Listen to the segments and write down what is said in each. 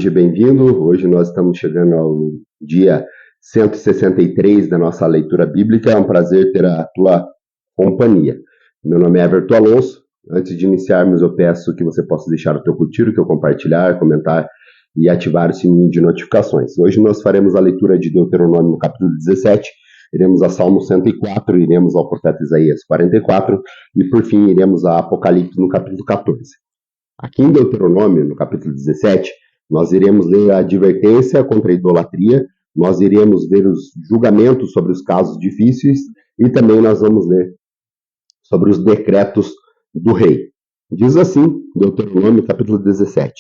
Seja bem-vindo. Hoje nós estamos chegando ao dia 163 da nossa leitura bíblica. É um prazer ter a tua companhia. Meu nome é Everton Alonso. Antes de iniciarmos, eu peço que você possa deixar o teu curtir, o teu compartilhar, comentar e ativar o sininho de notificações. Hoje nós faremos a leitura de Deuteronômio no capítulo 17, iremos a Salmo 104, iremos ao profeta Isaías 44 e, por fim, iremos a Apocalipse no capítulo 14. Aqui em Deuteronômio, no capítulo 17, nós iremos ler a advertência contra a idolatria, nós iremos ver os julgamentos sobre os casos difíceis e também nós vamos ler sobre os decretos do rei. Diz assim, Deuteronômio capítulo 17.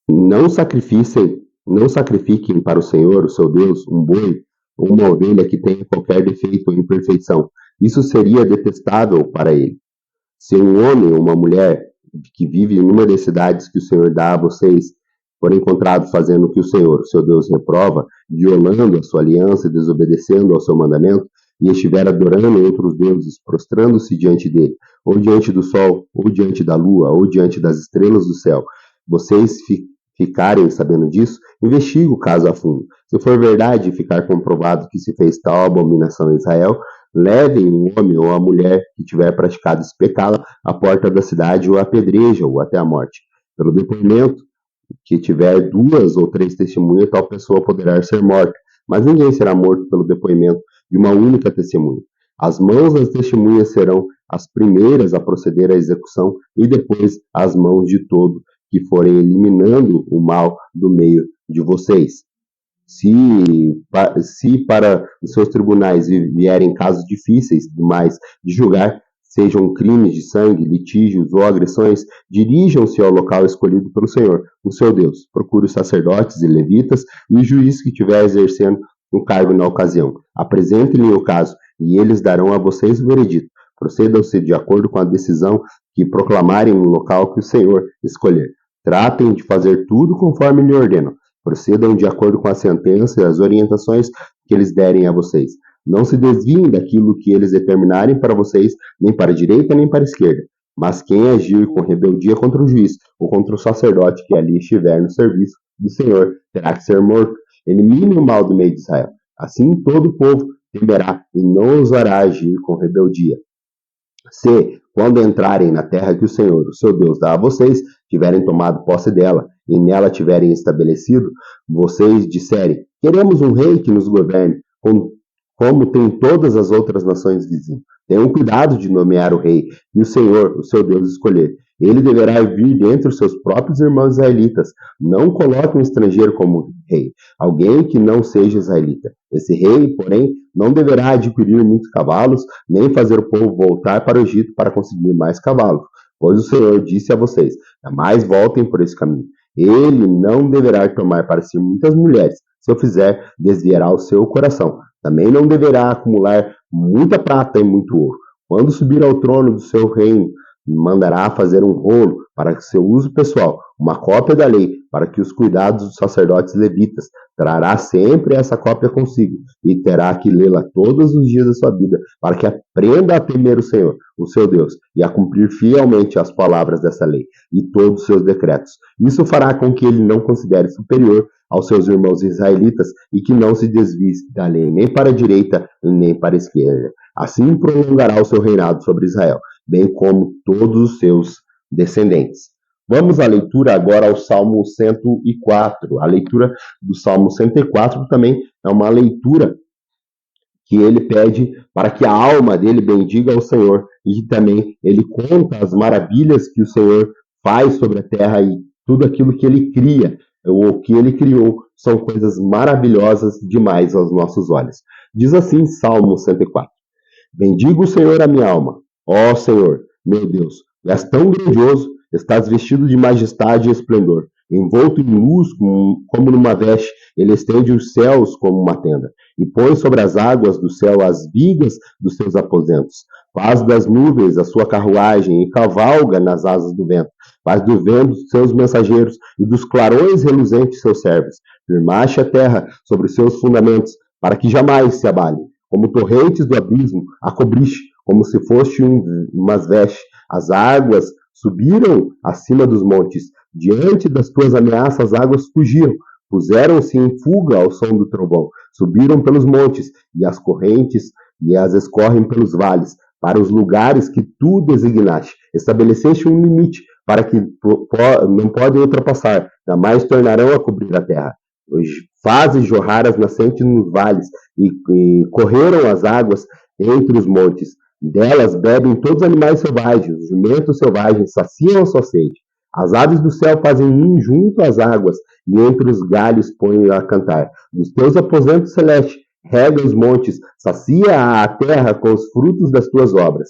Não sacrifiquem para o Senhor, o seu Deus, um boi ou uma ovelha que tenha qualquer defeito ou imperfeição. Isso seria detestável para ele. Se um homem ou uma mulher que vive em uma das cidades que o Senhor dá a vocês for encontrado fazendo o que o Senhor, seu Deus, reprova, violando a sua aliança e desobedecendo ao seu mandamento, e estiver adorando outros deuses, prostrando-se diante dele, ou diante do sol, ou diante da lua, ou diante das estrelas do céu, vocês ficarem sabendo disso, investigue o caso a fundo. Se for verdade e ficar comprovado que se fez tal abominação em Israel, levem um homem ou a mulher que tiver praticado esse pecado à porta da cidade ou apedreja-o até a morte. Pelo depoimento que tiver 2 ou 3 testemunhas, tal pessoa poderá ser morta, mas ninguém será morto pelo depoimento de uma única testemunha. As mãos das testemunhas serão as primeiras a proceder à execução e depois as mãos de todo que forem eliminando o mal do meio de vocês. Se para os seus tribunais vierem casos difíceis demais de julgar, sejam crimes de sangue, litígios ou agressões, dirijam-se ao local escolhido pelo Senhor, o seu Deus. Procure os sacerdotes e levitas e o juiz que estiver exercendo um cargo na ocasião. Apresente-lhe o caso e eles darão a vocês o veredito. Procedam-se de acordo com a decisão que proclamarem no local que o Senhor escolher. Tratem de fazer tudo conforme lhe ordenam. Procedam de acordo com a sentença e as orientações que eles derem a vocês. Não se desviem daquilo que eles determinarem para vocês, nem para a direita nem para a esquerda. Mas quem agir com rebeldia contra o juiz ou contra o sacerdote que ali estiver no serviço do Senhor terá que ser morto. Elimine o mal do meio de Israel. Assim todo o povo temerá e não ousará agir com rebeldia. Se, quando entrarem na terra que o Senhor, o seu Deus, dá a vocês, tiverem tomado posse dela e nela tiverem estabelecido, vocês disserem, queremos um rei que nos governe, como tem todas as outras nações vizinhas. Tenham cuidado de nomear o rei e o Senhor, o seu Deus, escolher. Ele deverá vir dentre os seus próprios irmãos israelitas. Não coloque um estrangeiro como rei, alguém que não seja israelita. Esse rei, porém, não deverá adquirir muitos cavalos, nem fazer o povo voltar para o Egito para conseguir mais cavalos. Pois o Senhor disse a vocês, jamais voltem por esse caminho. Ele não deverá tomar para si muitas mulheres. Se eu fizer, desviará o seu coração. Também não deverá acumular muita prata e muito ouro. Quando subir ao trono do seu reino, mandará fazer um rolo para seu uso pessoal, uma cópia da lei, para que os cuidados dos sacerdotes levitas. Trará sempre essa cópia consigo, e terá que lê-la todos os dias da sua vida, para que aprenda a temer o Senhor, o seu Deus, e a cumprir fielmente as palavras dessa lei, e todos os seus decretos. Isso fará com que ele não considere superior aos seus irmãos israelitas, e que não se desvie da lei nem para a direita, nem para a esquerda. Assim prolongará o seu reinado sobre Israel, bem como todos os seus descendentes. Vamos à leitura agora ao Salmo 104. A leitura do Salmo 104 também é uma leitura que ele pede para que a alma dele bendiga ao Senhor e também ele conta as maravilhas que o Senhor faz sobre a terra e tudo aquilo que ele cria, ou que ele criou, são coisas maravilhosas demais aos nossos olhos. Diz assim Salmo 104. Bendiga o Senhor a minha alma. Ó Senhor, meu Deus, és tão grandioso, estás vestido de majestade e esplendor. Envolto em luz como numa veste, ele estende os céus como uma tenda, e põe sobre as águas do céu as vigas dos seus aposentos. Faz das nuvens a sua carruagem e cavalga nas asas do vento. Faz do vento seus mensageiros e dos clarões reluzentes seus servos. Firmaste a terra sobre os seus fundamentos, para que jamais se abale. Como torrentes do abismo, a cobriste, como se fosse umas vestes. As águas subiram acima dos montes. Diante das tuas ameaças, as águas fugiram. Puseram-se em fuga ao som do trovão. Subiram pelos montes, e as correntes e as escorrem pelos vales, para os lugares que tu designaste. Estabeleceste um limite para que não podem ultrapassar, jamais tornarão a cobrir a terra. Fazes jorrar as nascentes nos vales, e correram as águas entre os montes. Delas bebem todos os animais selvagens, os jumentos selvagens saciam a sua sede. As aves do céu fazem ninho junto às águas, e entre os galhos põem a cantar. Dos teus aposentos celestes, rega os montes, sacia a terra com os frutos das tuas obras.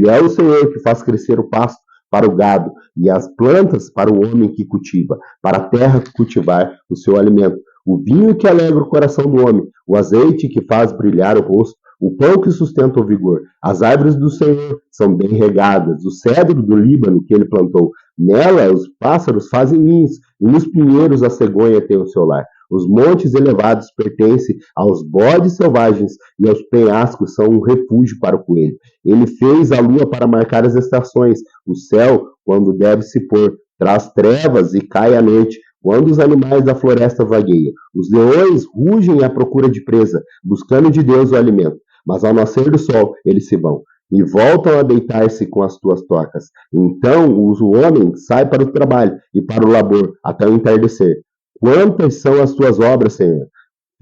É o Senhor que faz crescer o pasto para o gado, e as plantas para o homem que cultiva, para a terra cultivar o seu alimento. O vinho que alegra o coração do homem, o azeite que faz brilhar o rosto, o pão que sustenta o vigor. As árvores do Senhor são bem regadas, o cedro do Líbano que ele plantou. Nela os pássaros fazem ninhos, e nos pinheiros a cegonha tem o seu lar. Os montes elevados pertencem aos bodes selvagens, e os penhascos são um refúgio para o coelho. Ele fez a lua para marcar as estações. O céu, quando deve se pôr, traz trevas e cai a noite, quando os animais da floresta vagueiam. Os leões rugem à procura de presa, buscando de Deus o alimento. Mas ao nascer do sol, eles se vão e voltam a deitar-se com as tuas tocas. Então o homem sai para o trabalho e para o labor, até o entardecer. Quantas são as tuas obras, Senhor?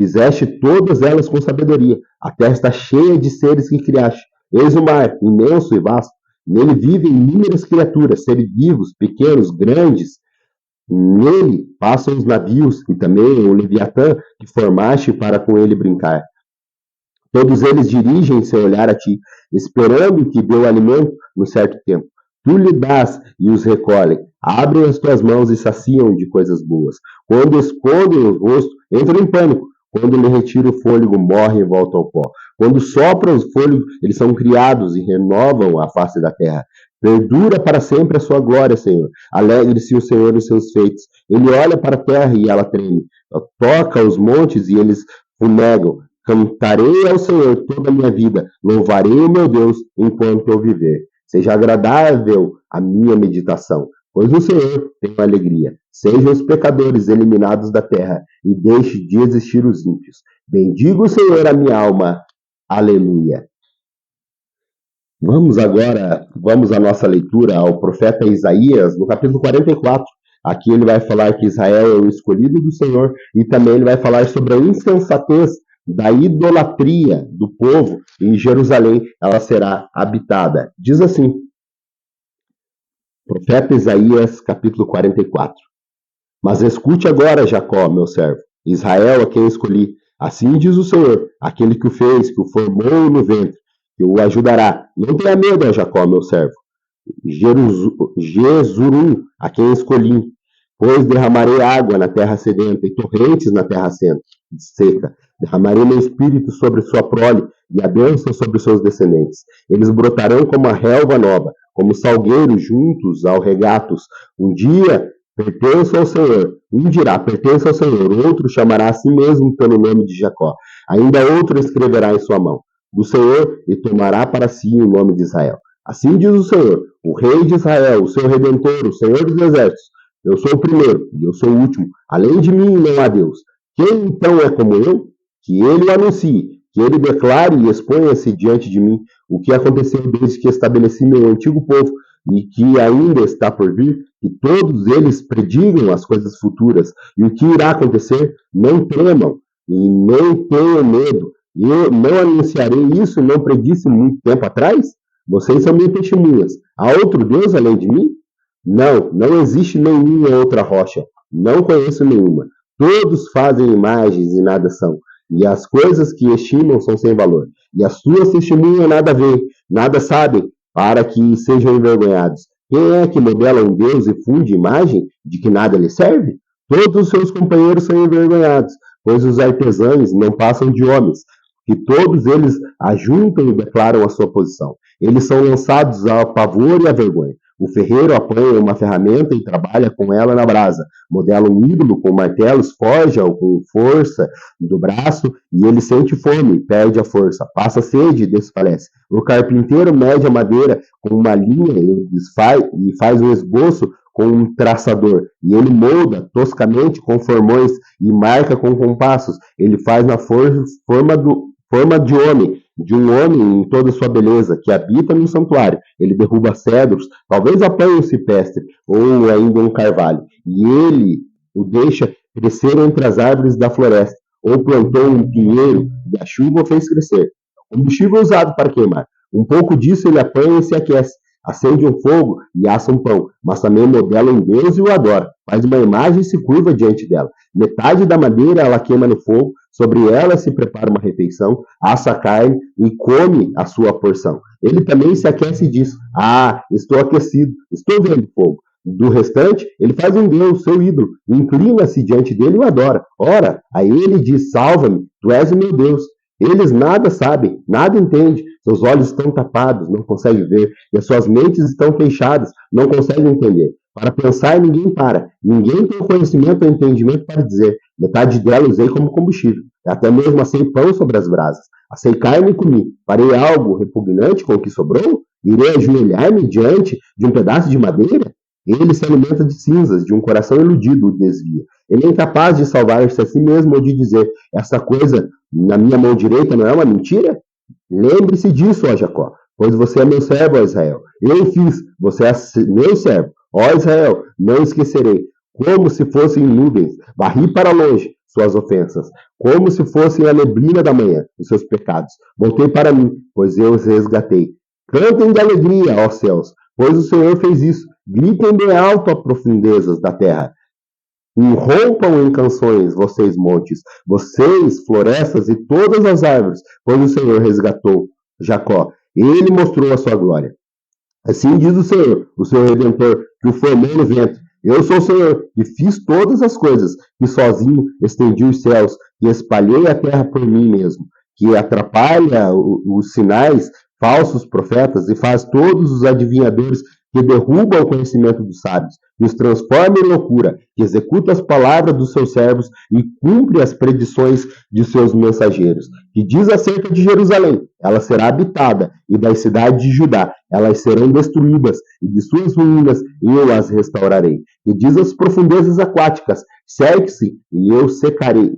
Fizeste todas elas com sabedoria. A terra está cheia de seres que criaste. Eis o mar, imenso e vasto. Nele vivem inúmeras criaturas, seres vivos, pequenos, grandes. Nele passam os navios e também o Leviatã que formaste para com ele brincar. Todos eles dirigem seu olhar a ti, esperando que dê o alimento no certo tempo. Tu lhe dás e os recolhem. Abrem as tuas mãos e saciam de coisas boas. Quando escondem o rosto, entram em pânico. Quando lhe retira o fôlego, morrem e voltam ao pó. Quando sopram os fôlegos, eles são criados e renovam a face da terra. Perdura para sempre a sua glória, Senhor. Alegre-se o Senhor nos seus feitos. Ele olha para a terra e ela treme. Toca os montes e eles fumegam. Cantarei ao Senhor toda a minha vida. Louvarei o meu Deus enquanto eu viver. Seja agradável a minha meditação, pois o Senhor tem alegria. Sejam os pecadores eliminados da terra, e deixe de existir os ímpios. Bendiga o Senhor a minha alma. Aleluia. Vamos à nossa leitura ao profeta Isaías, no capítulo 44. Aqui ele vai falar que Israel é o escolhido do Senhor, e também ele vai falar sobre a insensatez da idolatria do povo, e em Jerusalém ela será habitada. Diz assim, profeta Isaías, capítulo 44. Mas escute agora, Jacó, meu servo, Israel, a quem escolhi. Assim diz o Senhor, aquele que o fez, que o formou no ventre, que o ajudará. Não tenha medo, Jacó, meu servo. Jesurum, a quem escolhi. Pois derramarei água na terra sedenta e torrentes na terra seca. Derramarei meu espírito sobre sua prole e a bênção sobre seus descendentes. Eles brotarão como a relva nova, como salgueiros juntos ao regatos. Um dia pertence ao Senhor, um dirá pertence ao Senhor, outro chamará a si mesmo pelo nome de Jacó. Ainda outro escreverá em sua mão do Senhor e tomará para si o nome de Israel. Assim diz o Senhor, o Rei de Israel, o seu Redentor, o Senhor dos Exércitos. Eu sou o primeiro e eu sou o último. Além de mim não há Deus. Quem então é como eu? Que ele o anuncie, que ele declare e exponha-se diante de mim o que aconteceu desde que estabeleci meu antigo povo e que ainda está por vir, que todos eles predigam as coisas futuras e o que irá acontecer. Não tremam e nem tenham medo. Eu não anunciarei isso, não predisse muito tempo atrás? Vocês são minhas testemunhas. Há outro Deus além de mim? Não, não existe nenhuma outra rocha. Não conheço nenhuma. Todos fazem imagens e nada são. E as coisas que estimam são sem valor. E as suas testemunhas nada veem, nada sabem, para que sejam envergonhados. Quem é que modela um Deus e funde imagem de que nada lhe serve? Todos os seus companheiros são envergonhados, pois os artesãos não passam de homens, que todos eles ajuntam e declaram a sua posição. Eles são lançados ao pavor e à vergonha. O ferreiro apanha uma ferramenta e trabalha com ela na brasa. Modela um ídolo com martelos, forja-o com força do braço e ele sente fome, perde a força, passa sede e desfalece. O carpinteiro mede a madeira com uma linha e faz um esboço com um traçador, e ele molda toscamente com formões e marca com compassos. Ele faz na forma de um homem em toda sua beleza, que habita no santuário. Ele derruba cedros, talvez apanhe um ciprestre, ou ainda um carvalho, e ele o deixa crescer entre as árvores da floresta, ou plantou um pinheiro, e a chuva o fez crescer. Combustível usado para queimar. Um pouco disso ele apanha e se aquece. Acende um fogo e assa um pão, mas também modela um Deus e o adora. Faz uma imagem e se curva diante dela. Metade da madeira ela queima no fogo, sobre ela se prepara uma refeição, assa a carne e come a sua porção. Ele também se aquece e diz: Ah, estou aquecido, estou vendo fogo. Do restante, ele faz um Deus, seu ídolo, inclina-se diante dele e o adora. Ora, a ele diz: Salva-me, tu és o meu Deus. Eles nada sabem, nada entendem, seus olhos estão tapados, não conseguem ver, e as suas mentes estão fechadas, não conseguem entender. Para pensar, ninguém para. Ninguém tem o conhecimento ou entendimento para dizer. Metade dela usei como combustível. Até mesmo assei pão sobre as brasas. Assei carne e comi. Farei algo repugnante com o que sobrou? Irei ajoelhar-me diante de um pedaço de madeira? Ele se alimenta de cinzas, de um coração iludido o desvia. Ele é incapaz de salvar-se a si mesmo ou de dizer: essa coisa na minha mão direita não é uma mentira? Lembre-se disso, ó Jacó, pois você é meu servo, ó Israel. Eu fiz, você é meu servo. Ó Israel, não esquecerei. Como se fossem nuvens, varri para longe suas ofensas. Como se fossem a neblina da manhã, os seus pecados. Voltei para mim, pois eu os resgatei. Cantem de alegria, ó céus, pois o Senhor fez isso. Gritem bem alto as profundezas da terra. Rompam em canções, vocês montes, vocês florestas e todas as árvores, pois o Senhor resgatou Jacó. Ele mostrou a sua glória. Assim diz o seu Redentor, que o formou no vento. Eu sou o Senhor, que fiz todas as coisas, que sozinho estendi os céus, que espalhei a terra por mim mesmo, que atrapalha os sinais, falsos profetas, e faz todos os adivinhadores que derruba o conhecimento dos sábios, que os transforma em loucura, que executa as palavras dos seus servos e cumpre as predições de seus mensageiros, que diz acerca de Jerusalém: ela será habitada, e das cidades de Judá, elas serão destruídas, e de suas ruínas eu as restaurarei. Que diz às profundezas aquáticas: cerque-se, e eu secarei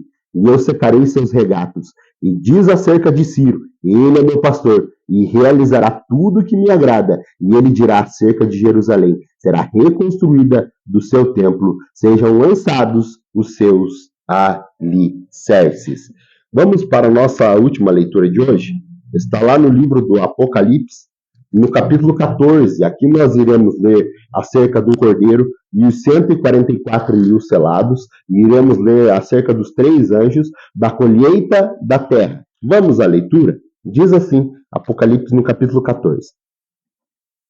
seus regatos. E diz acerca de Ciro: ele é meu pastor, e realizará tudo o que me agrada. E ele dirá acerca de Jerusalém: será reconstruída do seu templo, sejam lançados os seus alicerces. Vamos para a nossa última leitura de hoje. Está lá no livro do Apocalipse, no capítulo 14. Aqui nós iremos ler acerca do Cordeiro e os 144 mil selados, e iremos ler acerca dos 3 anjos da colheita da terra. Vamos à leitura? Diz assim, Apocalipse no capítulo 14.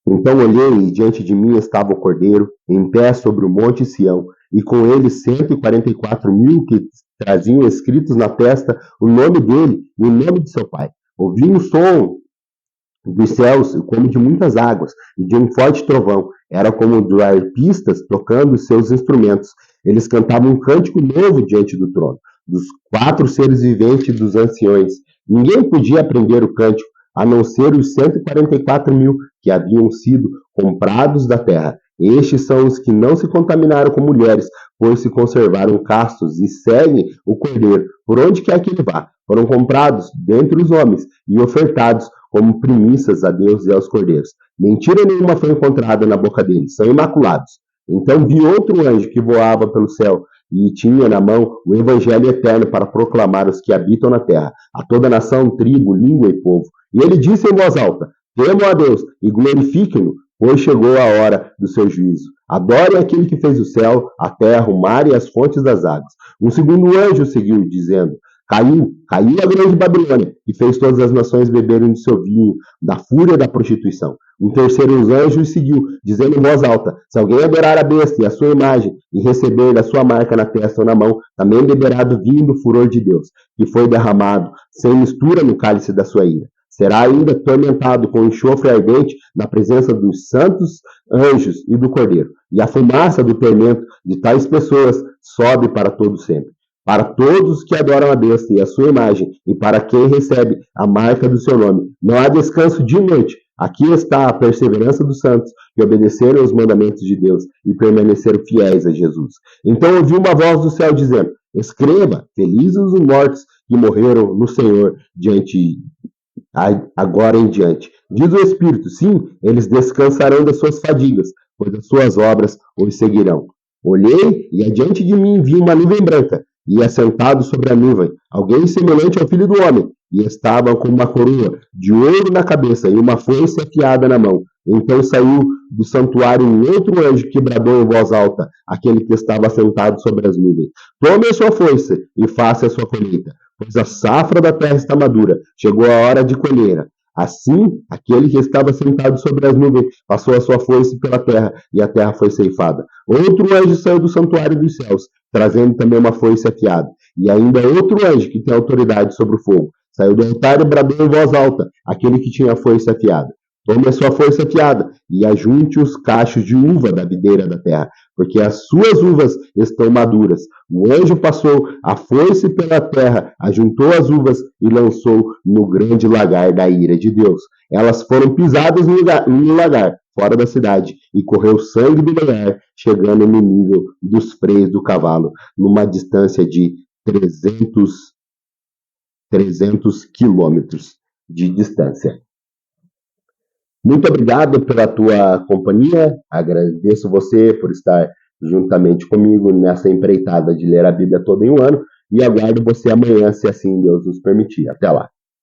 Então olhei e diante de mim estava o Cordeiro, em pé sobre o monte Sião, e com ele 144 mil que traziam escritos na testa o nome dele e o nome de seu pai. Ouvi um som dos céus como de muitas águas, e de um forte trovão. Era como de arpistas tocando seus instrumentos. Eles cantavam um cântico novo diante do trono, dos 4 seres viventes e dos anciões. Ninguém podia aprender o cântico, a não ser os 144 mil que haviam sido comprados da terra. Estes são os que não se contaminaram com mulheres, pois se conservaram castos e seguem o Cordeiro, por onde quer que ele vá. Foram comprados dentre os homens e ofertados como primícias a Deus e aos cordeiros. Mentira nenhuma foi encontrada na boca deles, são imaculados. Então vi outro anjo que voava pelo céu e tinha na mão o evangelho eterno para proclamar os que habitam na terra, a toda nação, tribo, língua e povo. E ele disse em voz alta: temam a Deus e glorifiquem-no, pois chegou a hora do seu juízo. Adorem aquele que fez o céu, a terra, o mar e as fontes das águas. Um segundo anjo seguiu, dizendo: Caiu a grande Babilônia, e fez todas as nações beberem do seu vinho, da fúria da prostituição. Um terceiro anjo seguiu, dizendo em voz alta: se alguém adorar a besta e a sua imagem, e receber a sua marca na testa ou na mão, também beberá do vinho do furor de Deus, que foi derramado sem mistura no cálice da sua ira. será ainda atormentado com enxofre ardente na presença dos santos anjos e do Cordeiro. E a fumaça do tormento de tais pessoas sobe para todo sempre. Para todos que adoram a besta e a sua imagem, e para quem recebe a marca do seu nome, não há descanso de noite. Aqui está a perseverança dos santos, que obedeceram os mandamentos de Deus e permaneceram fiéis a Jesus. Então ouvi uma voz do céu dizendo: escreva, felizes os mortos que morreram no Senhor agora em diante. Diz o Espírito: sim, eles descansarão das suas fadigas, pois as suas obras os seguirão. Olhei, e adiante de mim vi uma nuvem branca, e assentado sobre a nuvem, alguém semelhante ao Filho do Homem, e estava com uma coroa de ouro na cabeça e uma foice afiada na mão. Então saiu do santuário um outro anjo que bradou em voz alta, aquele que estava sentado sobre as nuvens: tome a sua foice e faça a sua colheita, pois a safra da terra está madura, chegou a hora de colher. Assim, aquele que estava sentado sobre as nuvens passou a sua foice pela terra, e a terra foi ceifada. Outro anjo saiu do santuário dos céus, trazendo também uma foice afiada. E ainda outro anjo, que tem autoridade sobre o fogo, saiu do altar e bradou em voz alta, aquele que tinha a foice afiada: tome a sua foice afiada e ajunte os cachos de uva da videira da terra, porque as suas uvas estão maduras. O anjo passou a foice pela terra, ajuntou as uvas e lançou no grande lagar da ira de Deus. Elas foram pisadas no lagar, fora da cidade, e correu sangue do lagar, chegando no nível dos freios do cavalo, numa distância de 300 quilômetros de distância. Muito obrigado pela tua companhia, agradeço você por estar juntamente comigo nessa empreitada de ler a Bíblia toda em um ano, e aguardo você amanhã, se assim Deus nos permitir. Até lá.